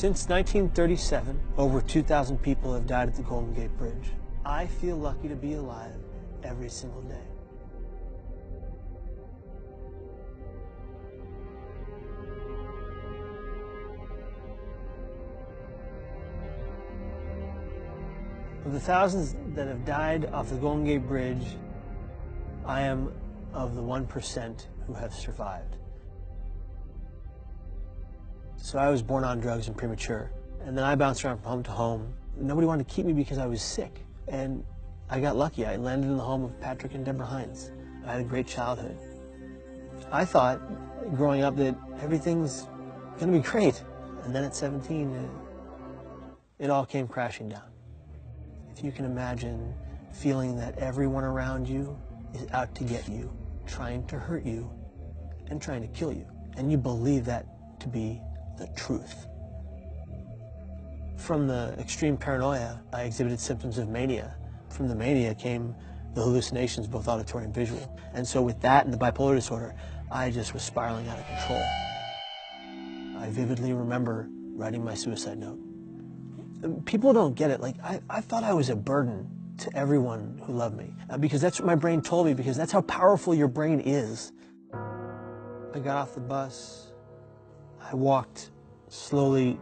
Since 1937, over 2,000 people have died at the Golden Gate Bridge. I feel lucky to be alive every single day. Of the thousands that have died off the Golden Gate Bridge, I am of the 1% who have survived. So I was born on drugs and premature, and then I bounced around from home to home. Nobody wanted to keep me because I was sick, and I got lucky. I landed in the home of Patrick and Deborah Hines. I had a great childhood. I thought, growing up, that everything's gonna be great. And then at 17, it all came crashing down. If you can imagine feeling that everyone around you is out to get you, trying to hurt you, and trying to kill you, and you believe that to be the truth. From the extreme paranoia, I exhibited symptoms of mania. From the mania came the hallucinations, both auditory and visual. And so with that and the bipolar disorder, I just was spiraling out of control. I vividly remember writing my suicide note. People don't get it. Like, I thought I was a burden to everyone who loved me, because that's what my brain told me, because that's how powerful your brain is. I got off the bus. I walked slowly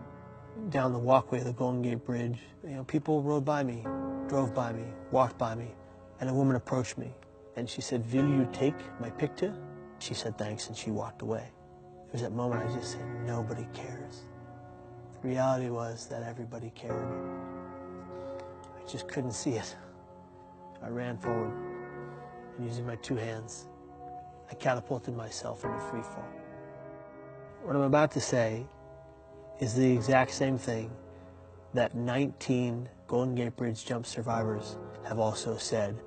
down the walkway of the Golden Gate Bridge. You know, people rode by me, drove by me, walked by me, and a woman approached me, and she said, "Will you take my picture?" She said thanks, and she walked away. There was that moment I just said, nobody cares. The reality was that everybody cared. I just couldn't see it. I ran forward, and using my two hands, I catapulted myself into free fall. What I'm about to say is the exact same thing that 19 Golden Gate Bridge jump survivors have also said.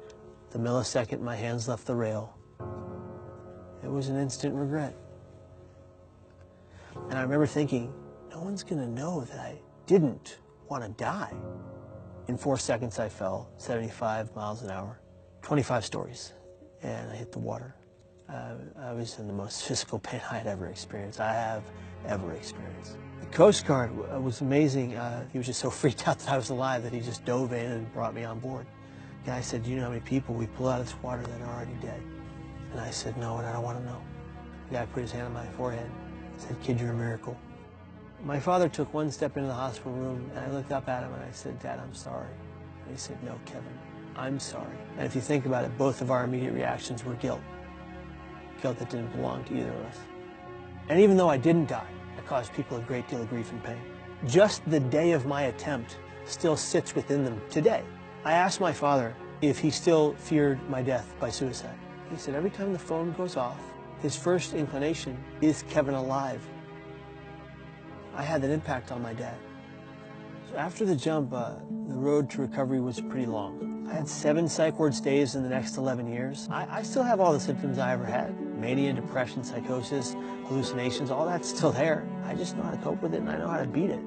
The millisecond my hands left the rail, it was an instant regret. And I remember thinking, no one's gonna know that I didn't want to die. In 4 seconds I fell 75 miles an hour, 25 stories, and I hit the water. I was in the most physical pain I had ever experienced. I have ever experienced. The Coast Guard was amazing. He was just so freaked out that I was alive that he just dove in and brought me on board. The guy said, "Do you know how many people we pull out of this water that are already dead?" And I said, "No, and I don't want to know." The guy put his hand on my forehead and said, "Kid, you're a miracle." My father took one step into the hospital room, and I looked up at him and I said, "Dad, I'm sorry." And he said, "No, Kevin, I'm sorry." And if you think about it, both of our immediate reactions were guilt. Guilt that didn't belong to either of us. And even though I didn't die, I caused people a great deal of grief and pain. Just the day of my attempt still sits within them today. I asked my father if he still feared my death by suicide. He said every time the phone goes off, his first inclination is Kevin alive. I had that impact on my dad. So after the jump, the road to recovery was pretty long. I had 7 psych ward stays in the next 11 years. I still have all the symptoms I ever had. Mania, depression, psychosis, hallucinations, all that's still there. I just know how to cope with it and I know how to beat it.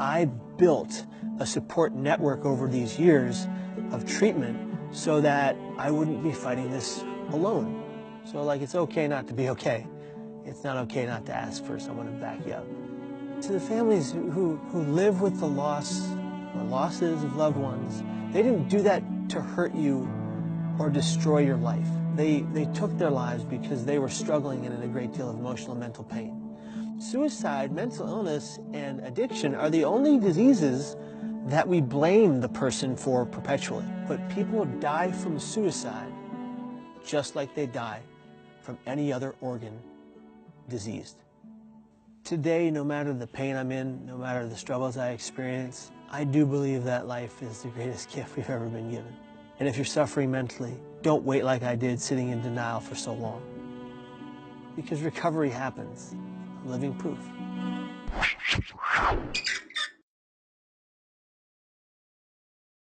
I built a support network over these years of treatment so that I wouldn't be fighting this alone. So like, it's okay not to be okay. It's not okay not to ask for someone to back you up. To the families who live with the loss or losses of loved ones, they didn't do that to hurt you or destroy your life. They took their lives because they were struggling and in a great deal of emotional and mental pain. Suicide, mental illness, and addiction are the only diseases that we blame the person for perpetually. But people die from suicide just like they die from any other organ diseased. Today, no matter the pain I'm in, no matter the struggles I experience, I do believe that life is the greatest gift we've ever been given. And if you're suffering mentally, don't wait like I did, sitting in denial for so long. Because recovery happens. I'm living proof.